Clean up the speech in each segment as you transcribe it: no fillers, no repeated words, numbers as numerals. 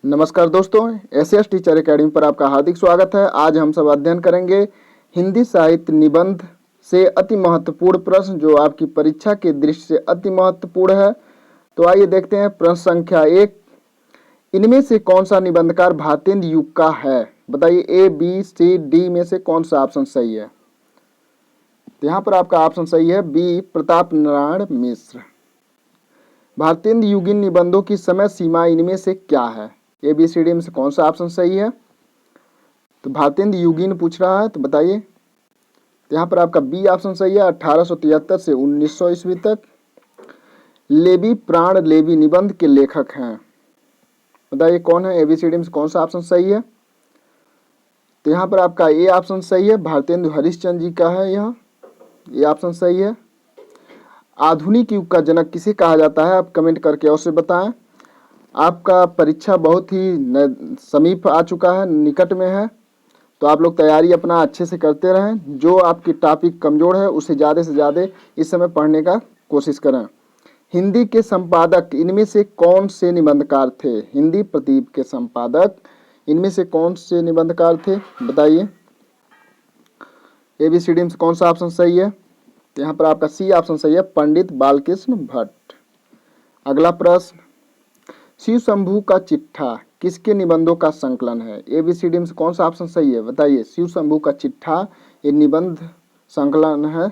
नमस्कार दोस्तों, SS teacher academy पर आपका हार्दिक स्वागत है। आज हम सब अध्ययन करेंगे हिंदी साहित्य निबंध से अति महत्वपूर्ण प्रश्न जो आपकी परीक्षा के दृष्टि से अति महत्वपूर्ण है। तो आइए देखते हैं प्रश्न संख्या 1। इनमें से कौन सा निबंधकार भारतेंदु युग का है? बताइए ए बी सी डी में से कौन सा ऑप्शन सही है। तो यहाँ पर आपका ऑप्शन सही है बी, प्रताप नारायण मिश्र। भारतेंदु युगीन निबंधों की समय सीमा इनमें से क्या है? ए बी सी डी में से कौन सा ऑप्शन सही है? तो भारतेंदु युगीन पूछ रहा है, तो बताइए। तो यहाँ पर आपका बी ऑप्शन सही है, 1873 से 1900 ईस्वी तक। लेवी प्राण लेवी निबंध के लेखक हैं, बताइए कौन है? ए बी सी डी में से कौन सा ऑप्शन सही है? तो यहाँ पर आपका ए ऑप्शन सही है, भारतेंदु हरिश्चंद्र जी का है। यह ये ऑप्शन सही है। आधुनिक युग का जनक किसे कहा जाता है? आप कमेंट करके अवश्य बताएं। आपका परीक्षा बहुत ही समीप आ चुका है, निकट में है, तो आप लोग तैयारी अपना अच्छे से करते रहें। जो आपकी टॉपिक कमज़ोर है उसे ज़्यादा से ज़्यादा इस समय पढ़ने का कोशिश करें। हिंदी के संपादक इनमें से कौन से निबंधकार थे? हिंदी प्रदीप के संपादक इनमें से कौन से निबंधकार थे? बताइए। ए बी सी डी में से कौन सा ऑप्शन सही है? तो यहाँ पर आपका सी ऑप्शन सही है, पंडित बालकृष्ण भट्ट। अगला प्रश्न, शिव शंभू का चिट्ठा किसके निबंधों का संकलन है? ए बी सी डी में से कौन सा ऑप्शन सही है? बताइए। शिव शंभू का चिट्ठा ये निबंध संकलन है,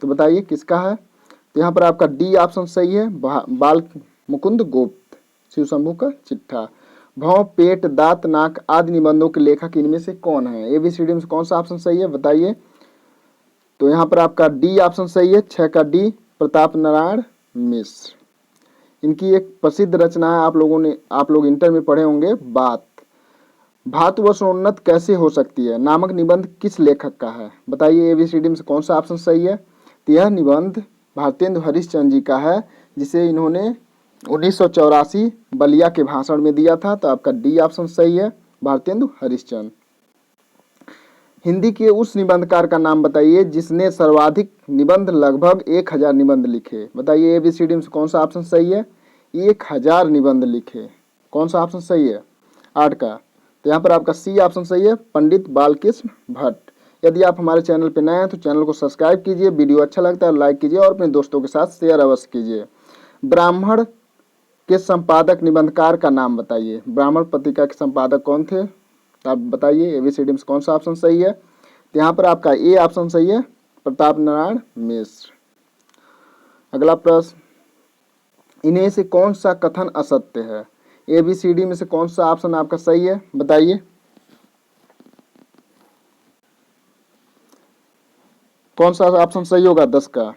तो बताइए किसका है? तो यहाँ पर आपका डी ऑप्शन सही है, बाल मुकुंद गुप्त। शिव शंभू का चिट्ठा। भौं, पेट, दांत, नाक आदि निबंधों के लेखक इनमें से कौन है? ए बी सी डी में से कौन सा ऑप्शन सही है? बताइए। तो यहाँ पर आपका डी ऑप्शन सही है, 6 का डी, प्रताप नारायण मिश्र। इनकी एक प्रसिद्ध रचना है, आप लोग इंटर में पढ़े होंगे, बात। भातुवसोन्नत कैसे हो सकती है नामक निबंध किस लेखक का है? बताइए। ए बी सी डी में से कौन सा ऑप्शन सही है? तो यह निबंध भारतेंदु हरिश्चंद्र जी का है, जिसे इन्होंने 1984 बलिया के भाषण में दिया था। तो आपका डी ऑप्शन सही है, भारतेंदु हरिश्चंद्र। हिंदी के उस निबंधकार का नाम बताइए जिसने सर्वाधिक निबंध लगभग 1000 निबंध लिखे। बताइए। ए बी सी डी में से कौन सा ऑप्शन सही है? 1000 निबंध लिखे। कौन सा ऑप्शन सही है? 8 का। तो यहाँ पर आपका सी ऑप्शन सही है, पंडित बालकृष्ण भट्ट। यदि आप हमारे चैनल पर नए हैं तो चैनल को सब्सक्राइब कीजिए, वीडियो अच्छा लगता है लाइक कीजिए और अपने दोस्तों के साथ शेयर अवश्य कीजिए। ब्राह्मण के संपादक निबंधकार का नाम बताइए। ब्राह्मण पत्रिका के संपादक कौन थे? आप बताइए। ए बी सी डी में से कौन सा ऑप्शन सही है? तो यहाँ पर आपका ए ऑप्शन सही है, प्रताप नारायण मिश्र। अगला प्रश्न, इन्हें से कौन सा कथन असत्य है? ए बी सी डी में से कौन सा ऑप्शन आपका सही है? बताइए। कौन सा ऑप्शन सही होगा 10 का?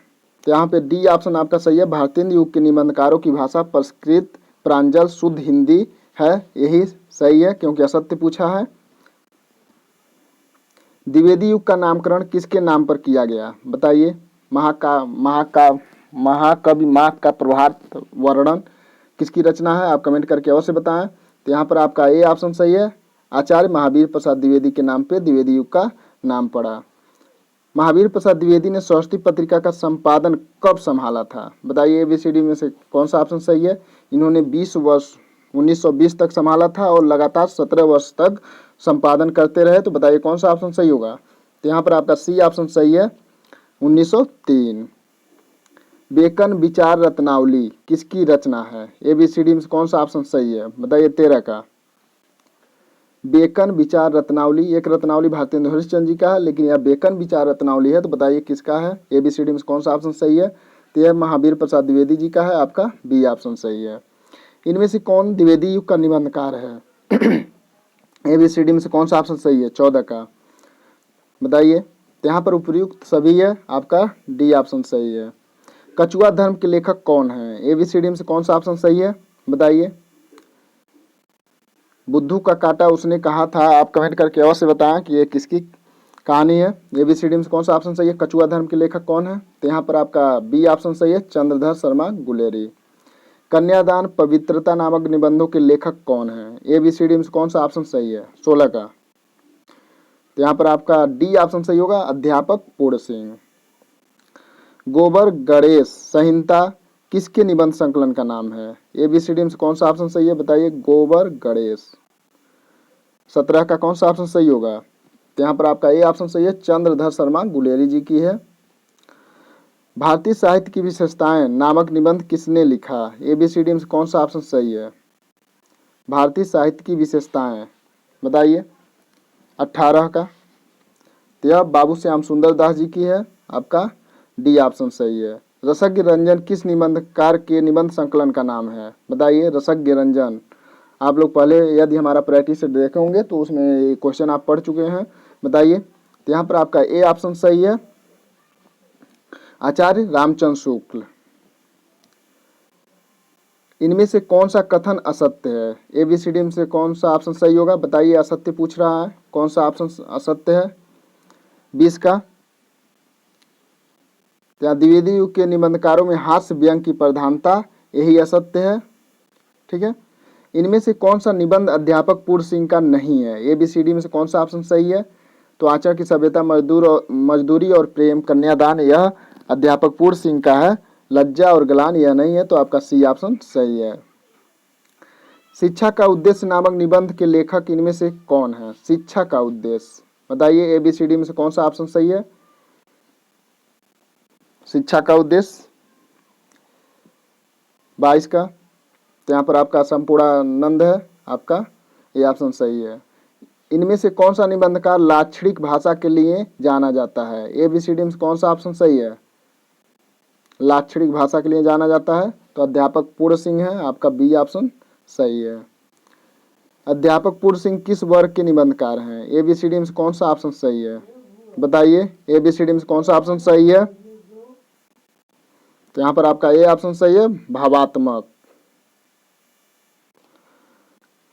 तो यहाँ पे डी ऑप्शन आपका सही है, भारतेंदु युग के निबंधकारों की भाषा परिष्कृत प्रांजल शुद्ध हिंदी है। यही सही है क्योंकि असत्य पूछा है। द्विवेदी युग का नामकरण किसके नाम पर किया गया? बताइए। महाकवि माघ का प्रभात वर्णन किसकी रचना है? आप कमेंट करके अवश्य बताएं। तो यहाँ पर आपका ए ऑप्शन सही है, आचार्य महावीर प्रसाद द्विवेदी के नाम पे द्विवेदी युग का नाम पड़ा। महावीर प्रसाद द्विवेदी ने सरस्वती पत्रिका का संपादन कब संभाला था? बताइए। ए बी सी डी में से कौन सा ऑप्शन सही है? इन्होंने 20 वर्ष 1920 तक संभाला था और लगातार 17 वर्ष तक संपादन करते रहे। तो बताइए कौन सा ऑप्शन सही होगा? तो यहाँ पर आपका सी ऑप्शन सही है, 1903। बेकन विचार रत्नावली किसकी रचना है? ए बी सी डी में से कौन सा ऑप्शन सही है? बताइए। 13 का। बेकन विचार रत्नावली, एक रत्नावली भारतेंदु हरिश्चंद्र जी का है, लेकिन यह बेकन विचार रत्नावली है, तो बताइए किसका है? ए बी सी डी में से कौन सा ऑप्शन सही है? तो यह महावीर प्रसाद द्विवेदी जी का है, आपका बी ऑप्शन सही है। इनमें से कौन द्विवेदी युग का निबंधकार है? ए बी सी डी में से कौन सा ऑप्शन सही है? 14 का। बताइए। तो यहाँ पर उपयुक्त सभी है, आपका डी ऑप्शन सही है। कछुआ धर्म के लेखक कौन है? ए बी सी डी में से कौन सा ऑप्शन सही है? बताइए। बुद्धू का काटा उसने कहा था, आप कमेंट करके अवश्य बताएं कि ये किसकी कहानी है। ए बी सी डी में से कौन सा ऑप्शन सही है? कछुआ धर्म के लेखक कौन है? तो यहाँ पर आपका बी ऑप्शन सही है, चंद्रधर शर्मा गुलेरी। कन्यादान पवित्रता नामक निबंधों के लेखक कौन है? ए बी सी डी में से कौन सा ऑप्शन सही है? 16 का। तो यहाँ पर आपका डी ऑप्शन सही होगा, अध्यापक पूर्ण सिंह। गोबर गणेश संहिता किसके निबंध संकलन का नाम है? ए बी सी डी में से कौन सा ऑप्शन सही है? बताइए। गोबर गणेश। 17 का कौन सा ऑप्शन सही होगा? तो यहाँ पर आपका ए ऑप्शन सही है, चंद्रधर शर्मा गुलेरी जी की है। भारतीय साहित्य की विशेषताएं नामक निबंध किसने लिखा? ABCD में से कौन सा ऑप्शन सही है? भारतीय साहित्य की विशेषताएं बताइए। 18 का, तो यह बाबू श्याम सुंदर दास जी की है, आपका डी ऑप्शन सही है। रसज्ञ रंजन किस निबंधकार के निबंध संकलन का नाम है? बताइए। रसज्ञ रंजन, आप लोग पहले यदि हमारा प्रैक्टिस देखे होंगे तो उसमें क्वेश्चन आप पढ़ चुके हैं। बताइए। तो यहाँ पर आपका ए ऑप्शन सही है, आचार्य रामचंद्र शुक्ल। इनमें से कौन सा कथन असत्य है? ABCD में से कौन सा ऑप्शन सही होगा? बताइए। असत्य पूछ रहा है, कौन सा ऑप्शन असत्य है? 20 का, या द्विवेदी युग के निबंधकारों में हास्य व्यंग की प्रधानता, यही असत्य है। ठीक है। इनमें से कौन सा निबंध अध्यापक पूर्ण सिंह का नहीं है? ABCD में से कौन सा ऑप्शन सही है? तो आचार्य की सभ्यता, मजदूरी और प्रेम, कन्यादान, यह अध्यापक पूर्ण सिंह का है। लज्जा और गलान यह नहीं है, तो आपका सी ऑप्शन सही है। शिक्षा का उद्देश्य नामक निबंध के लेखक इनमें से कौन है? शिक्षा का उद्देश्य बताइए। ABCD में से कौन सा ऑप्शन सही है? शिक्षा का उद्देश्य 22 का, तो यहाँ पर आपका संपूर्णानंद है, आपका ये ऑप्शन सही है। इनमें से कौन सा निबंधकार लाक्षणिक भाषा के लिए जाना जाता है? ABCD में से कौन सा ऑप्शन सही है? लाक्षणिक भाषा के लिए जाना जाता है, तो अध्यापक पूर्ण सिंह है, आपका बी ऑप्शन सही है। अध्यापक पूर्ण सिंह किस वर्ग के निबंधकार हैं? ABCD में से कौन सा ऑप्शन सही है? बताइए। ABCD में से कौन सा ऑप्शन सही है? तो यहाँ पर आपका ए ऑप्शन सही है, भावात्मक।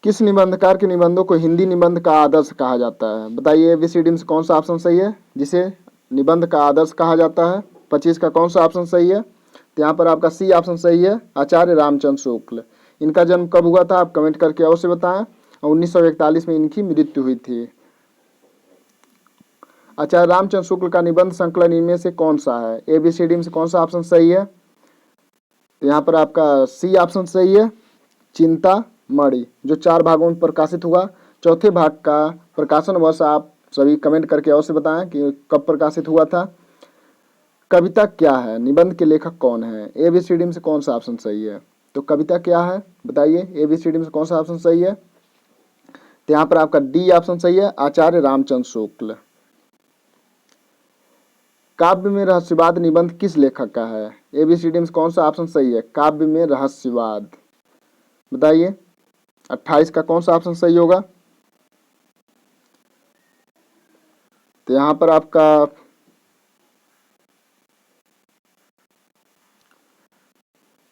किस निबंधकार के निबंधों को हिंदी निबंध का आदर्श कहा जाता है? बताइए। ABCD में से कौन सा ऑप्शन सही है जिसे निबंध का आदर्श कहा जाता है? 25 का कौन सा ऑप्शन सही है? तो यहाँ पर आपका सी ऑप्शन सही है, आचार्य रामचंद्र शुक्ल। इनका जन्म कब हुआ था? आप कमेंट करके अवश्य बताएं। 1941 में इनकी मृत्यु हुई थी। आचार्य रामचंद्र शुक्ल का निबंध संकलन इनमें से कौन सा है? ABCD में से कौन सा ऑप्शन सही है? तो यहाँ पर आपका सी ऑप्शन सही है, चिंतामणि, जो 4 भागों में प्रकाशित हुआ। चौथे भाग का प्रकाशन वर्ष आप सभी कमेंट करके अवश्य बताएं कि कब प्रकाशित हुआ था। कविता क्या है? निबंध के लेखक कौन है? ABCD में से कौन सा ऑप्शन सही है? तो कविता क्या है बताइए। ABCD में से कौन सा ऑप्शन सही है? तो यहाँ पर आपका डी ऑप्शन सही है, आचार्य रामचंद्र शुक्ल। काव्य में रहस्यवाद निबंध किस लेखक का है? ABCD में से कौन सा ऑप्शन सही है? काव्य में रहस्यवाद बताइए। 28 का कौन सा ऑप्शन सही होगा? तो यहाँ पर आपका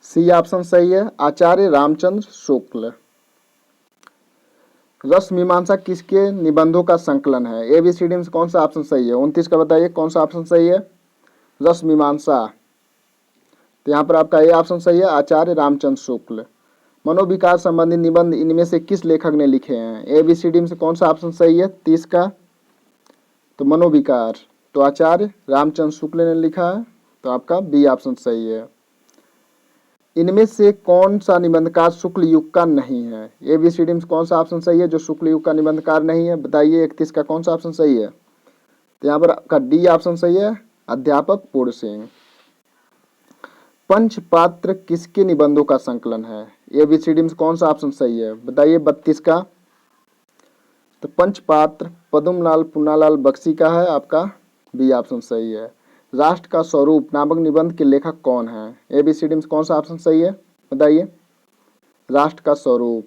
सी ऑप्शन सही है, आचार्य रामचंद्र शुक्ल। रस मीमांसा किसके निबंधों का संकलन है? ABCD में से कौन सा ऑप्शन सही है? 29 का बताइए कौन सा ऑप्शन सही है? रस मीमांसा, तो यहाँ पर आपका ए ऑप्शन सही है, आचार्य रामचंद्र शुक्ल। मनोविकार संबंधी निबंध इनमें से किस लेखक ने लिखे हैं? ABCD में से कौन सा ऑप्शन सही है? 30 का, तो मनोविकार, तो आचार्य रामचंद्र शुक्ल ने लिखा है, तो आपका बी ऑप्शन सही है। इनमें से कौन सा निबंधकार शुक्ल युग का नहीं है? ABCD में कौन सा ऑप्शन सही है जो शुक्ल युग का निबंधकार नहीं है? बताइए। 31 का कौन सा ऑप्शन सही है? तो यहाँ पर आपका डी ऑप्शन सही है, अध्यापक पूर्ण सिंह। पंचपात्र किसके निबंधों का संकलन है? ABCD में कौन सा ऑप्शन सही है? बताइए। 32 का, तो पंचपात्र पद्मलाल पुन्नालाल बख्शी का है, आपका बी ऑप्शन सही है। राष्ट्र का स्वरूप नामक निबंध के लेखक कौन है? ABCD में कौन सा ऑप्शन सही है? बताइए। राष्ट्र का स्वरूप,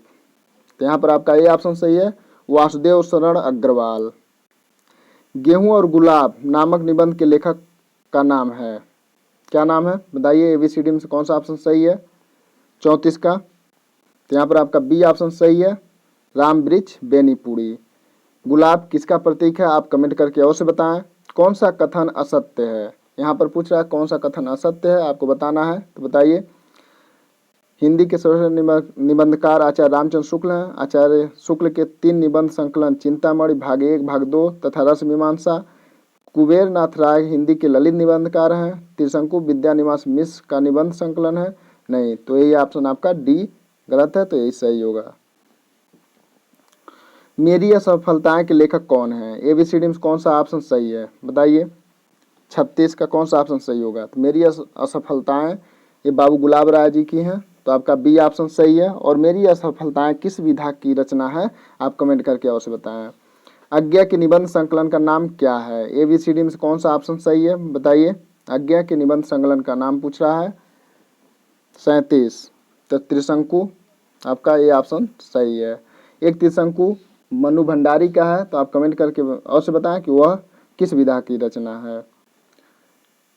तो यहाँ पर आपका ए ऑप्शन सही है, वासुदेव शरण अग्रवाल। गेहूं और गुलाब नामक निबंध के लेखक का नाम है, क्या नाम है? बताइए। ABCD में कौन सा ऑप्शन सही है? 34 का, तो यहाँ पर आपका बी ऑप्शन सही है, रामवृक्ष बेनीपुरी। गुलाब किसका प्रतीक है? आप कमेंट करके अवश्य बताएं। कौन सा कथन असत्य है? यहाँ पर पूछ रहा है कौन सा कथन असत्य है, आपको बताना है, तो बताइए। हिंदी के सर्वश्रेष्ठ निबंधकार आचार्य रामचंद्र शुक्ल हैं। आचार्य शुक्ल के 3 निबंध संकलन चिंतामणि भाग 1 भाग 2 तथा रस मीमांसा। कुबेर नाथ राय हिंदी के ललित निबंधकार हैं। त्रिशंकु विद्यानिवास मिश्र का निबंध संकलन है, नहीं, तो यही ऑप्शन आपका डी गलत है, तो यही सही होगा। मेरी असफलताएं के लेखक कौन है? एबीसीडी में कौन सा ऑप्शन सही है बताइए। 36 का कौन सा ऑप्शन सही होगा? तो मेरी असफलताएं ये बाबू गुलाब राय जी की हैं, तो आपका बी ऑप्शन सही है। और मेरी असफलताएं किस विधा की रचना है? आप कमेंट करके अवश्य बताएं। आज्ञा के निबंध संकलन का नाम क्या है? एबीसीडी में से कौन सा ऑप्शन सही है बताइए। आज्ञा के निबंध संकलन का नाम पूछ रहा है। 37 तो त्रिशंकु, आपका ये ऑप्शन सही है। एक त्रिशंकु मनु भंडारी का है, तो आप कमेंट करके अवश्य बताएं कि वह किस विधा की रचना है।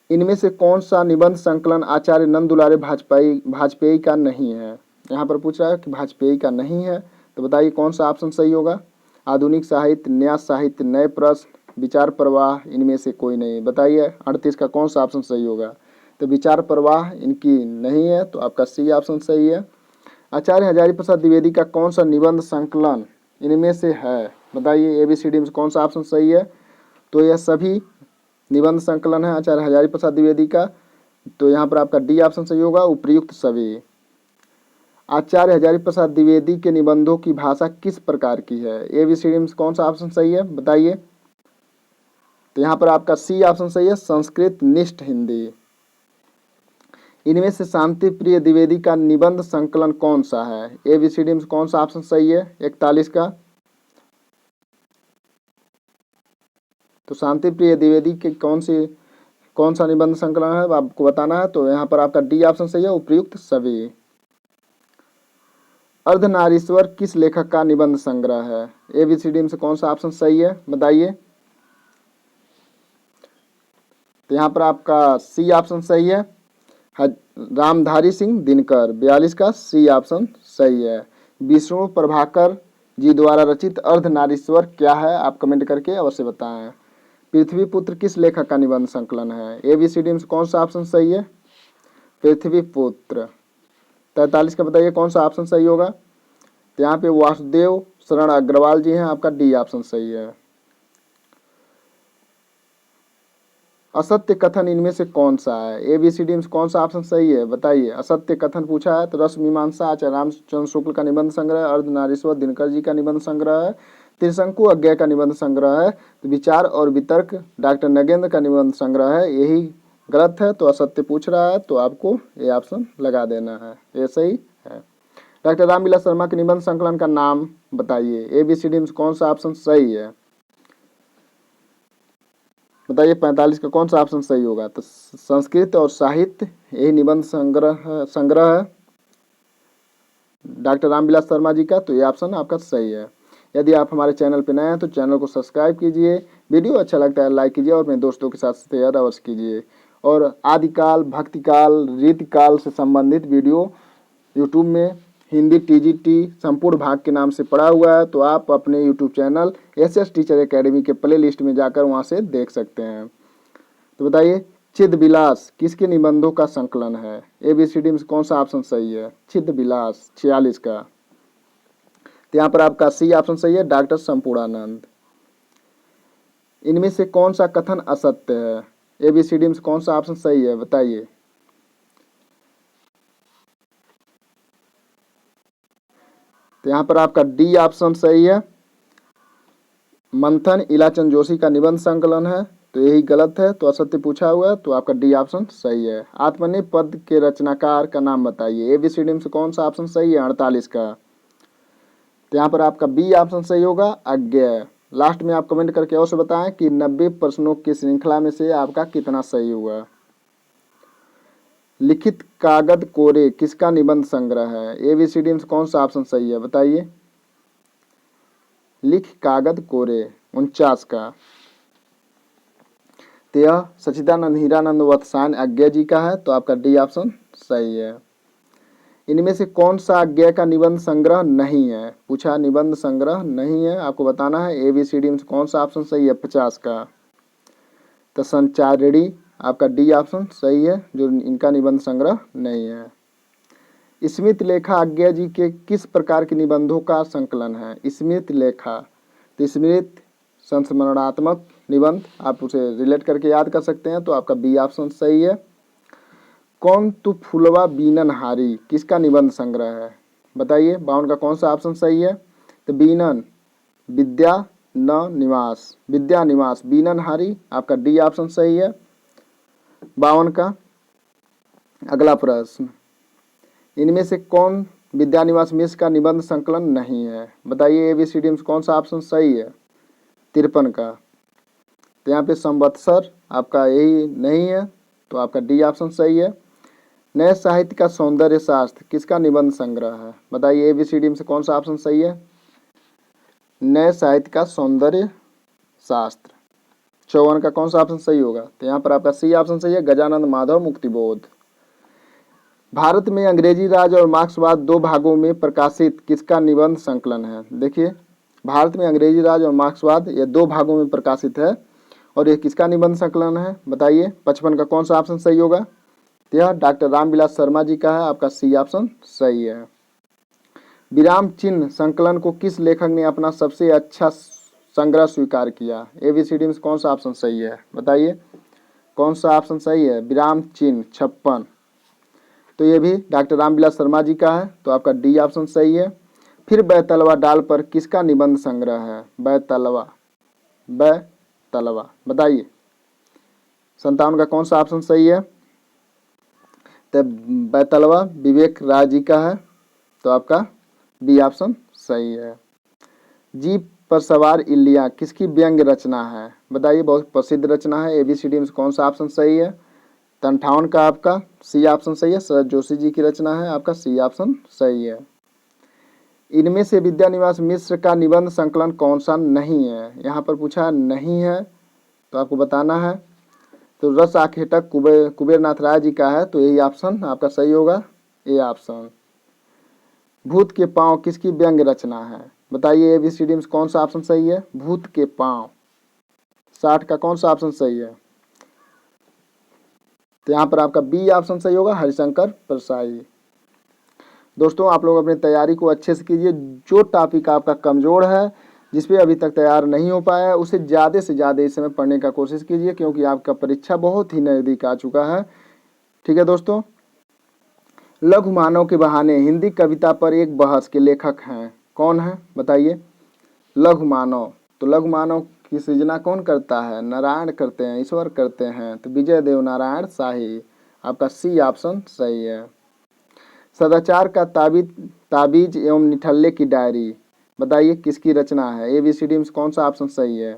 इनमें से कौन सा निबंध संकलन आचार्य नंद दुलारे वाजपेयी का नहीं है? यहाँ पर पूछ रहा है कि वाजपेयी का नहीं है, तो बताइए कौन सा ऑप्शन सही होगा। आधुनिक साहित्य, न्यास साहित्य, नए प्रश्न, विचार प्रवाह, इनमें से कोई नहीं। बताइए 38 का कौन सा ऑप्शन सही होगा। तो विचार प्रवाह इनकी नहीं है, तो आपका सी ऑप्शन सही है। आचार्य हजारी प्रसाद द्विवेदी का कौन सा निबंध संकलन इनमें से है? बताइए एबीसीडी में कौन सा ऑप्शन सही है। तो यह सभी निबंध संकलन है आचार्य हजारी प्रसाद द्विवेदी का, तो यहाँ पर आपका डी ऑप्शन सही होगा, उपयुक्त सभी। आचार्य हजारी प्रसाद द्विवेदी के निबंधों की भाषा किस प्रकार की है? एबीसीडी में कौन सा ऑप्शन सही है बताइए। तो यहाँ पर आपका सी ऑप्शन सही है, संस्कृत निष्ठ हिंदी। इनमें से शांति प्रिय द्विवेदी का निबंध संकलन कौन सा है? एबीसीडी में कौन सा ऑप्शन सही है 41 का। तो शांति प्रिय द्विवेदी के कौन सा निबंध संकलन है आपको बताना है, तो यहाँ पर आपका डी ऑप्शन सही है, उपयुक्त सभी। अर्धनारीश्वर किस लेखक का निबंध संग्रह है? एबीसीडी में से कौन सा ऑप्शन सही है बताइए। तो यहाँ पर आपका सी ऑप्शन सही है, रामधारी सिंह दिनकर। 42 का सी ऑप्शन सही है। विष्णु प्रभाकर जी द्वारा रचित अर्धनारीश्वर क्या है? आप कमेंट करके अवश्य बताएं। पृथ्वी पुत्र किस लेखक का निबंध संकलन है? एबीसीडी में कौन सा ऑप्शन सही है? पृथ्वी पुत्र। 43 का बताइए कौन सा ऑप्शन सही होगा। तो यहाँ पे वासुदेव शरण अग्रवाल जी हैं, आपका डी ऑप्शन सही है। असत्य कथन इनमें से कौन सा है? एबीसीडी में कौन सा ऑप्शन सही है बताइए। असत्य कथन पूछा है, तो रस मीमांसा आचार्य रामचंद्र शुक्ल का निबंध संग्रह, अर्धनारीश्वर दिनकर जी का निबंध संग्रह है, त्रिशंकु अज्ञा का निबंध संग्रह है, तो विचार और वितर्क डॉक्टर नगेंद्र का निबंध संग्रह है। यही गलत है, तो असत्य पूछ रहा है, तो आपको ये ऑप्शन लगा देना है, ये सही है। डॉक्टर रामविलास शर्मा के निबंध संकलन का नाम बताइए। एबीसीडी में कौन सा ऑप्शन सही है बताइए। 45 का कौन सा ऑप्शन सही होगा। तो संस्कृत और साहित्य यही निबंध संग्रह है डॉक्टर रामविलास शर्मा जी का, तो ये ऑप्शन आपका सही है। यदि आप हमारे चैनल पर नए हैं तो चैनल को सब्सक्राइब कीजिए, वीडियो अच्छा लगता है लाइक कीजिए और अपने दोस्तों के साथ शेयर अवश्य कीजिए। और आदिकाल, भक्तिकाल, रीतिकाल से संबंधित वीडियो यूट्यूब में हिंदी टीजीटी संपूर्ण भाग के नाम से पड़ा हुआ है, तो आप अपने YouTube channel SS teacher academy के प्ले लिस्ट में जाकर वहां से देख सकते हैं। तो बताइए चिद विलास किसके निबंधों का संकलन है? एबीसीडी में कौन सा ऑप्शन सही है? चिद विलास 46 का। तो यहाँ पर आपका सी ऑप्शन सही है, डॉक्टर संपूर्णानंद। इनमें से कौन सा कथन असत्य है? एबीसीडी में कौन सा ऑप्शन सही है बताइए। तो यहाँ पर आपका डी ऑप्शन सही है, मंथन इलाचंद जोशी का निबंध संकलन है, तो यही गलत है, तो असत्य पूछा हुआ है, तो आपका डी ऑप्शन सही है। आत्मनेय पद के रचनाकार का नाम बताइए। एबीसीडी में से कौन सा ऑप्शन सही है? 48 का। तो यहाँ पर आपका बी ऑप्शन सही होगा, अज्ञेय। लास्ट में आप कमेंट करके अवश्य बताएं कि 90 प्रश्नों की श्रृंखला में से आपका कितना सही हुआ। लिखित कागद कोरे किसका निबंध संग्रह है? एबीसीडी में कौन सा ऑप्शन सही है बताइए। लिख कागद कोरे 49 का। तो यह सच्चिदानंद हीरानंद वत्सायन अज्ञेय जी का है, तो आपका डी ऑप्शन सही है। इनमें से कौन सा अज्ञेय का निबंध संग्रह नहीं है? पूछा निबंध संग्रह नहीं है, आपको बताना है। एबीसीडी में कौन सा ऑप्शन सही है? 50 का। तो संचारिणी आपका डी ऑप्शन सही है, जो इनका निबंध संग्रह नहीं है। स्मृत लेखा अज्ञेय जी के किस प्रकार के निबंधों का संकलन है? स्मृत लेखा, तो स्मृत संस्मरणात्मक निबंध, आप उसे रिलेट करके याद कर सकते हैं, तो आपका बी ऑप्शन सही है। कौन तू फुलवा बीनन हारी किसका निबंध संग्रह है बताइए। 52 का कौन सा ऑप्शन सही है? तो बीनन विद्या न निवास, विद्या निवास बीननहारी, आपका डी ऑप्शन सही है। 52 का अगला प्रश्न, इनमें से कौन विद्यानिवास मिश्र का निबंध संकलन नहीं है? बताइए एबीसीडी में कौन सा ऑप्शन सही है? 53 का, तो यहाँ पे संवत्सर आपका यही नहीं है, तो आपका डी ऑप्शन सही है। नए साहित्य का सौंदर्य शास्त्र किसका निबंध संग्रह है? बताइए एबीसीडी में से कौन सा ऑप्शन सही है? नए साहित्य का सौंदर्य शास्त्र। 54 का कौन सा ऑप्शन सही होगा? तो यहाँ पर आपका सी ऑप्शन सही है, गजानंद माधव मुक्तिबोध। भारत में अंग्रेजी राज और मार्क्सवाद दो भागों में प्रकाशित किसका निबंध संकलन है? देखिए, भारत में अंग्रेजी राज और मार्क्सवाद ये दो भागों में प्रकाशित है और ये किसका निबंध संकलन है? बताइए 55 का कौन सा ऑप्शन सही होगा? तो यह डॉक्टर रामविलास शर्मा जी का है, आपका सी ऑप्शन सही है। विराम चिन्ह संकलन को किस लेखक ने अपना सबसे अच्छा संग्रह स्वीकार किया? एबीसीडी में कौन सा ऑप्शन सही है? बताइए कौन सा ऑप्शन सही है? विराम चिन्ह 56, तो ये भी डॉक्टर रामविलास शर्मा जी का है, तो आपका डी ऑप्शन सही है। फिर बैतलवा डाल पर किसका निबंध संग्रह है? बैतलवा, बैतलवा, बताइए 57 का कौन सा ऑप्शन सही है? तो बैतलवा विवेक राय जी का है, तो आपका बी ऑप्शन सही है। जीप पर सवार इल्लियां किसकी व्यंग रचना है? बताइए, बहुत प्रसिद्ध रचना है। एबीसीडी में कौन सा ऑप्शन सही है? 58 का आपका सी ऑप्शन सही है, शरद जोशी जी की रचना है, आपका सी ऑप्शन सही है। इनमें से विद्यानिवास मिश्र का निबंध संकलन कौन सा नहीं है? यहाँ पर पूछा नहीं है, तो आपको बताना है। तो रस आखेटक कुबेर नाथ राय जी का है, तो यही ऑप्शन आपका सही होगा, ए ऑप्शन। भूत के पांव किसकी व्यंग रचना है? बताइए एबीसीडी में कौन सा ऑप्शन सही है? भूत के पांव। 60 का कौन सा ऑप्शन सही है? तो यहाँ पर आपका बी ऑप्शन सही होगा, हरिशंकर परसाई। दोस्तों, आप लोग अपनी तैयारी को अच्छे से कीजिए। जो टॉपिक आपका कमजोर है, जिस पे अभी तक तैयार नहीं हो पाया है, उसे ज़्यादा से ज़्यादा इस समय पढ़ने का कोशिश कीजिए, क्योंकि आपका परीक्षा बहुत ही नज़दीक आ चुका है। ठीक है दोस्तों, लघु मानव के बहाने हिंदी कविता पर एक बहस के लेखक हैं, कौन है? बताइए। लघु मानव, तो लघु मानव की सृजना कौन करता है? नारायण करते हैं, ईश्वर करते हैं, तो विजय देव नारायण शाही, आपका सी ऑप्शन सही है। सदाचार का ताबीज एवं निठल्ले की डायरी, बताइए किसकी रचना है? एबीसीडी में कौन सा ऑप्शन सही है?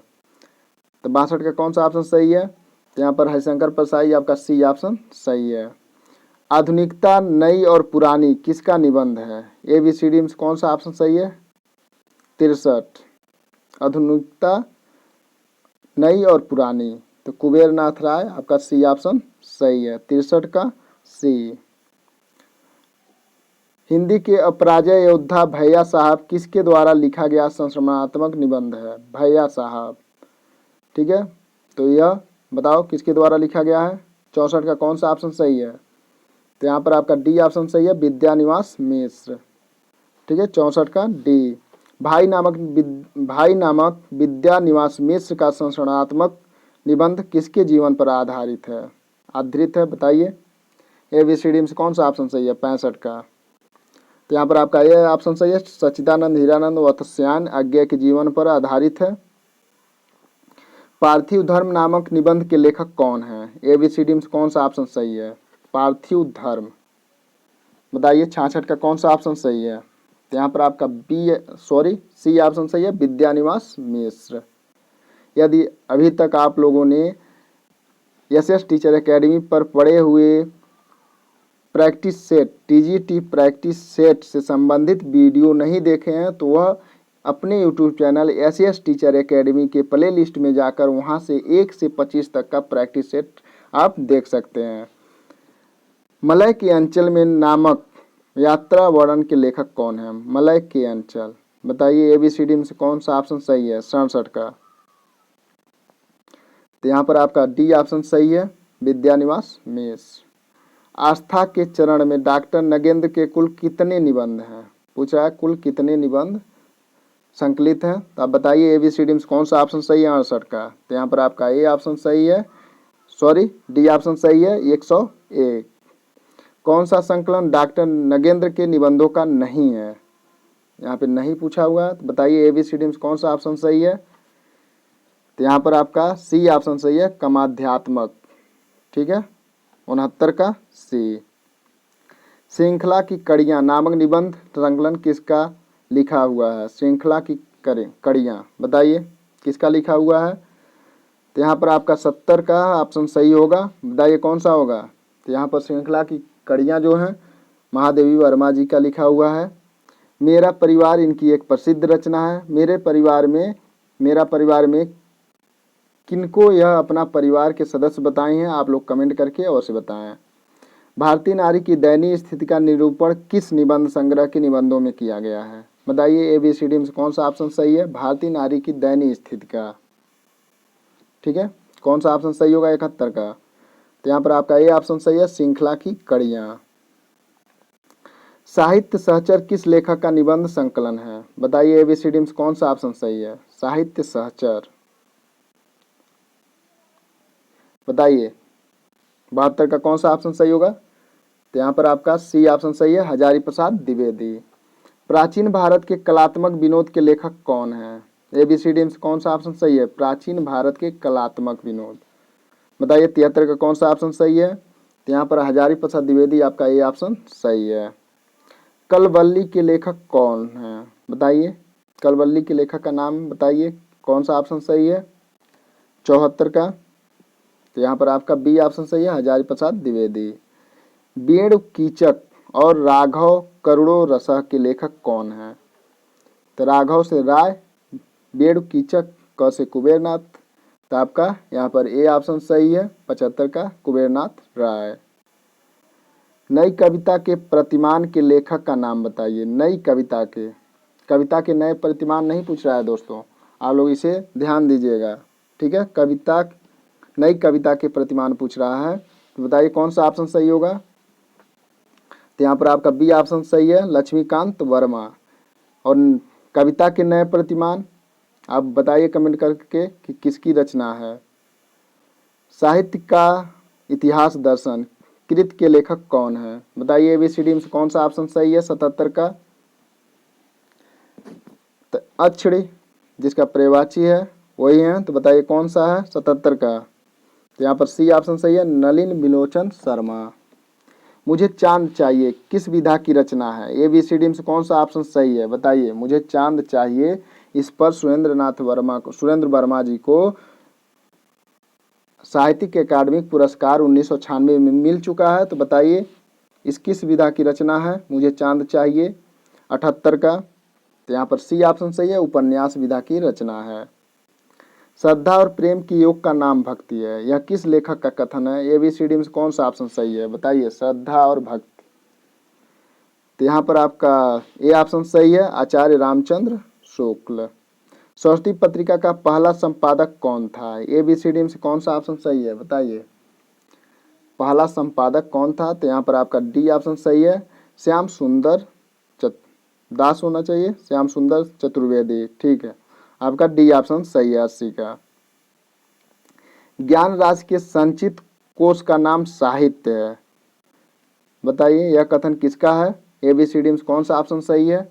तो 62 का कौन सा ऑप्शन सही है? तो यहाँ पर हरिशंकर परसाई, आपका सी ऑप्शन सही है। आधुनिकता नई और पुरानी किसका निबंध है? एबीसीडी में कौन सा ऑप्शन सही है? 63, आधुनिकता नई और पुरानी, तो कुबेर नाथ राय, आपका सी ऑप्शन सही है, 63 का सी। हिंदी के अपराजय योद्धा भैया साहब किसके द्वारा लिखा गया संस्मरणात्मक निबंध है? भैया साहब, ठीक है, तो यह बताओ किसके द्वारा लिखा गया है? 64 का कौन सा ऑप्शन सही है? तो यहाँ पर आपका डी ऑप्शन सही है, विद्यानिवास मिश्र। ठीक है, 64 का डी। भाई नामक विद्यानिवास मिश्र का संस्मरणात्मक निबंध किसके जीवन पर आधारित है? बताइए एबीसीडी में से कौन सा ऑप्शन सही है? 65 का, तो यहाँ पर आपका ये ऑप्शन सही है, सच्चिदानंद हीरानंद वत्स्यायन अज्ञेय के जीवन पर आधारित है। पार्थिव धर्म नामक निबंध के लेखक कौन है? एबीसीडी में कौन सा ऑप्शन सही है? पार्थिव धर्म, बताइए 66 का कौन सा ऑप्शन सही है? तो यहाँ पर आपका सी ऑप्शन सही है, विद्यानिवास मिश्र। यदि अभी तक आप लोगों ने एसएस टीचर एकेडमी पर पढ़े हुए practice set, TGT practice set से संबंधित वीडियो नहीं देखे हैं, तो वह अपने YouTube channel SS teacher academy के प्ले लिस्ट में जाकर वहां से 1 से 25 तक का प्रैक्टिस सेट आप देख सकते हैं। मलय के अंचल में नामक यात्रा वर्णन के लेखक कौन है? मलय के अंचल, बताइए एबीसीडी में से कौन सा ऑप्शन सही है? 67 का, तो यहाँ पर आपका डी ऑप्शन सही है, विद्यानिवास मिश्र। आस्था के चरण में डॉक्टर नगेंद्र के कुल कितने निबंध हैं? पूछा है कुल कितने निबंध संकलित हैं, तो आप बताइए एबीसीडी में कौन सा ऑप्शन सही है? 68 का, तो यहाँ पर आपका ए ऑप्शन सही है, डी ऑप्शन सही है, 101। कौन सा संकलन डॉक्टर नगेंद्र के निबंधों का नहीं है? यहाँ पे नहीं पूछा हुआ, तो बताइए ABCD में कौन सा ऑप्शन सही है। तो यहाँ पर आपका सी ऑप्शन सही है, कमाध्यात्मक। ठीक है, 69 का सी। श्रृंखला की कड़ियाँ नामक निबंध संकलन किसका लिखा हुआ है। श्रृंखला की कड़ियाँ बताइए किसका लिखा हुआ है। तो यहाँ पर आपका 70 का ऑप्शन सही होगा। बताइए कौन सा होगा। तो यहाँ पर श्रृंखला की कड़ियाँ जो हैं महादेवी वर्मा जी का लिखा हुआ है। मेरा परिवार इनकी एक प्रसिद्ध रचना है। मेरा परिवार में किनको यह अपना परिवार के सदस्य बताए हैं, आप लोग कमेंट करके अवश्य बताएं। भारतीय नारी की दयनीय स्थिति का निरूपण किस निबंध संग्रह के निबंधों में किया गया है। बताइए ABCD में कौन सा ऑप्शन सही है। भारतीय नारी की दयनीय स्थिति का। ठीक है, कौन सा ऑप्शन सही होगा 71 का। तो यहाँ पर आपका ए ऑप्शन सही है, श्रृंखला की कड़ियाँ। साहित्य सहचर किस लेखक का निबंध संकलन है। बताइए ABCD में कौन सा ऑप्शन सही है। साहित्य सहचर बताइए 72 का कौन सा ऑप्शन सही होगा। तो यहाँ पर आपका सी ऑप्शन सही है, हजारी प्रसाद द्विवेदी। प्राचीन भारत के कलात्मक विनोद के लेखक कौन हैं। ABCD में कौन सा ऑप्शन सही है। प्राचीन भारत के कलात्मक विनोद बताइए 73 का कौन सा ऑप्शन सही है। तो यहाँ पर हजारी प्रसाद द्विवेदी आपका ये ऑप्शन सही है। कलवल्ली के लेखक कौन हैं। बताइए कलवल्ली के लेखक का नाम बताइए कौन सा ऑप्शन सही है। 74 का। तो यहाँ पर आपका बी ऑप्शन सही है, हजारी प्रसाद द्विवेदी। बेणु कीचक और राघव करुणो रसह के लेखक कौन हैं। तो राघव से राय, बेणु कीचक क से कुबेरनाथ। तो आपका यहाँ पर ए ऑप्शन सही है, 75 का कुबेरनाथ राय। नई कविता के प्रतिमान के लेखक का नाम बताइए। नई कविता के नए प्रतिमान नहीं पूछ रहा है दोस्तों, आप लोग इसे ध्यान दीजिएगा। ठीक है, नई कविता के प्रतिमान पूछ रहा है। तो बताइए कौन सा ऑप्शन सही होगा। तो यहाँ पर आपका बी ऑप्शन सही है, लक्ष्मीकांत वर्मा। और कविता के नए प्रतिमान आप बताइए कमेंट करके कि किसकी रचना है। साहित्य का इतिहास दर्शन कृत के लेखक कौन है। बताइए ABCD में कौन सा ऑप्शन सही है। 77 का। तो अक्षरी जिसका पर्यायवाची है वही है। तो बताइए कौन सा है 77 का। तो यहाँ पर सी ऑप्शन सही है, नलिन बिलोचन शर्मा। मुझे चांद चाहिए किस विधा की रचना है। ABCD में कौन सा ऑप्शन सही है। बताइए मुझे चांद चाहिए, इस पर सुरेंद्र वर्मा जी को साहित्यिक अकादमिक पुरस्कार 1996 में मिल चुका है। तो बताइए इस किस विधा की रचना है मुझे चांद चाहिए। 78 का। तो यहाँ पर सी ऑप्शन सही है, उपन्यास विधा की रचना है। श्रद्धा और प्रेम की योग का नाम भक्ति है, यह किस लेखक का कथन है। ABCD में कौन सा ऑप्शन सही है। बताइए श्रद्धा और भक्ति। तो यहाँ पर आपका ए ऑप्शन सही है, आचार्य रामचंद्र शुक्ल। सरस्वती पत्रिका का पहला संपादक कौन था। ABCD में कौन सा ऑप्शन सही है। बताइए पहला संपादक कौन था। तो यहाँ पर आपका डी ऑप्शन सही है, श्याम सुंदर दास होना चाहिए, श्याम सुंदर चतुर्वेदी। ठीक है, आपका डी ऑप्शन सही है 80 का। ज्ञान राशि के संचित कोष का नाम साहित्य है। बताइए यह कथन किसका है। ABCD में कौन सा ऑप्शन सही है।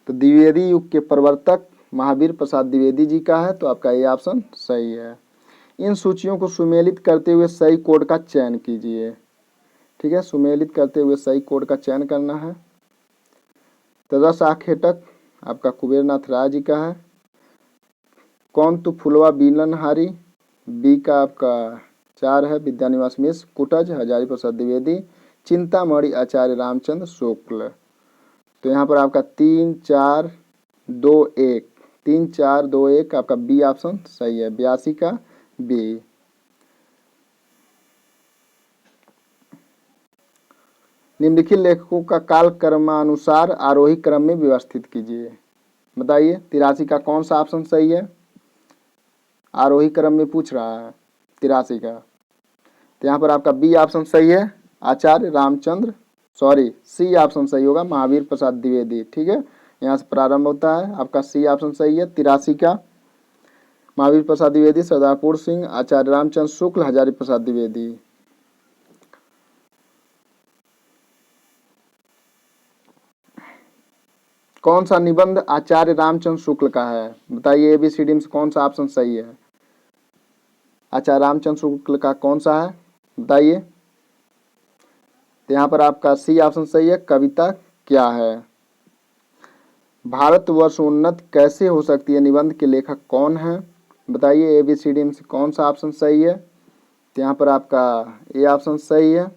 तो द्विवेदी युग के प्रवर्तक महावीर प्रसाद द्विवेदी जी का है। तो आपका ये ऑप्शन सही है। इन सूचियों को सुमेलित करते हुए सही कोड का चयन कीजिए। ठीक है, सुमेलित करते हुए सही कोड का चयन करना है। तो रस आखेटक आपका कुबेरनाथ राय जी का है। कौन तू फुलवा बीलनहारी बी का आपका 4 है, विद्यानिवास मिश्र। कुटज हजारी प्रसाद द्विवेदी। चिंतामणि आचार्य रामचंद्र शुक्ल। तो यहाँ पर आपका 3 4 2 1 3 4 2 1 आपका बी ऑप्शन सही है, 82 का बी। निम्नलिखित लेखकों का काल क्रमानुसार आरोही क्रम में व्यवस्थित कीजिए। बताइए 83 का कौन सा ऑप्शन सही है। आरोही क्रम में पूछ रहा है 83 का। तो यहाँ पर आपका बी ऑप्शन सही है, आचार्य रामचंद्र सी ऑप्शन सही होगा, महावीर प्रसाद द्विवेदी। ठीक है, यहाँ से प्रारंभ होता है। आपका सी ऑप्शन सही है 83 का, महावीर प्रसाद द्विवेदी, सरदारपुर सिंह, आचार्य रामचंद्र शुक्ल, हजारी प्रसाद द्विवेदी। कौन सा निबंध आचार्य रामचंद्र शुक्ल का है? बताइए ABCD में से कौन सा ऑप्शन सही है? आचार्य रामचंद्र शुक्ल का कौन सा है बताइए। तो यहाँ पर आपका सी ऑप्शन सही है। कविता क्या है? भारतवर्ष उन्नत कैसे हो सकती है निबंध के लेखक कौन है? बताइए ABCD में से कौन सा ऑप्शन सही है? तो यहाँ पर आपका ए ऑप्शन सही है।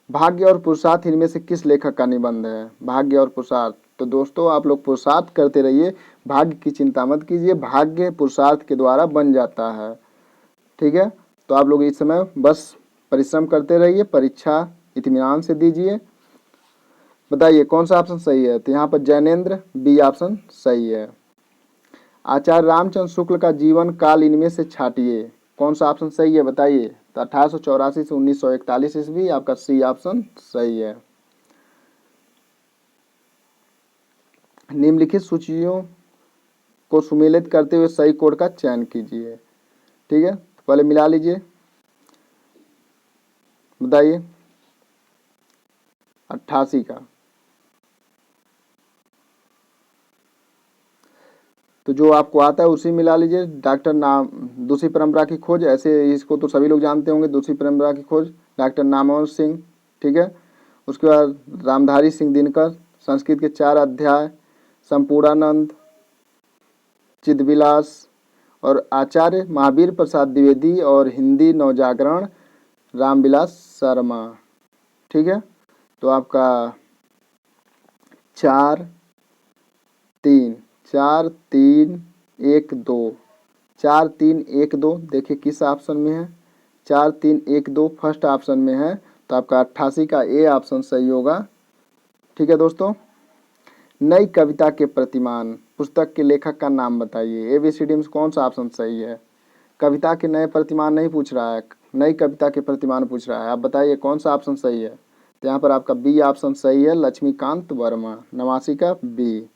भाग्य और पुरुषार्थ इनमें से किस लेखक का निबंध है? भाग्य और पुरुषार्थ। तो दोस्तों आप लोग पुरुषार्थ करते रहिए, भाग्य की चिंता मत कीजिए, भाग्य पुरुषार्थ के द्वारा बन जाता है। ठीक है, तो आप लोग इस समय बस परिश्रम करते रहिए, परीक्षा इत्मीनान से दीजिए। बताइए कौन सा ऑप्शन सही है? तो यहाँ पर जैनेन्द्र, बी ऑप्शन सही है। आचार्य रामचंद्र शुक्ल का जीवन काल इनमें से छाटिए, कौन सा ऑप्शन सही है बताइए। तो 1884 से 1941 ईस्वी, आपका सी ऑप्शन सही है। निम्नलिखित सूचियों को सुमेलित करते हुए सही कोड का चयन कीजिए। ठीक है, पहले मिला लीजिए, बताइए 88 का। तो जो आपको आता है उसी मिला लीजिए। डॉक्टर नाम दूसरी परंपरा की खोज, ऐसे इसको तो सभी लोग जानते होंगे, दूसरी परंपरा की खोज डॉक्टर नामवर सिंह। ठीक है, उसके बाद रामधारी सिंह दिनकर, संस्कृत के 4 अध्याय, संपूर्णानंद, चिदविलास और आचार्य महावीर प्रसाद द्विवेदी और हिंदी नवजागरण रामविलास शर्मा। ठीक है, तो आपका 4 3 4 3 1 2 4 3 1 2 देखिए किस ऑप्शन में है? 4 3 1 2 फर्स्ट ऑप्शन में है, तो आपका 88 का ए ऑप्शन सही होगा। ठीक है दोस्तों, नई कविता के प्रतिमान पुस्तक के लेखक का नाम बताइए। ABCD में कौन सा ऑप्शन सही है? कविता के नए प्रतिमान नहीं पूछ रहा है, नई कविता के प्रतिमान पूछ रहा है। आप बताइए कौन सा ऑप्शन सही है? तो यहाँ पर आपका बी ऑप्शन सही है, लक्ष्मीकांत वर्मा, 89 का बी।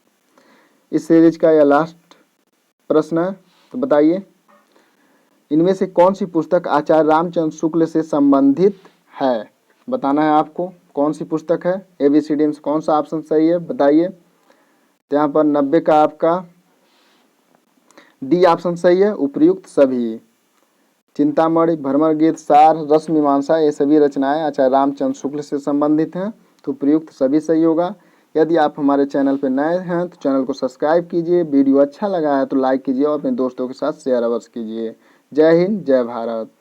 इस सीरीज का यह लास्ट प्रश्न है, तो बताइए इनमें से कौन सी पुस्तक आचार्य रामचंद्र शुक्ल से संबंधित है? बताना है आपको कौन सी पुस्तक है। ABCD में कौन सा ऑप्शन सही है बताइए। तो यहाँ पर 90 का आपका डी ऑप्शन सही है, उपर्युक्त सभी। चिंतामणि, भ्रमर गीत, सार, रस मीमांसा, ये सभी रचनाएं आचार्य रामचंद्र शुक्ल से संबंधित हैं, तो प्रयुक्त सभी सही होगा। यदि आप हमारे चैनल पर नए हैं तो चैनल को सब्सक्राइब कीजिए, वीडियो अच्छा लगा है तो लाइक कीजिए और अपने दोस्तों के साथ शेयर अवश्य कीजिए। जय हिंद, जय भारत।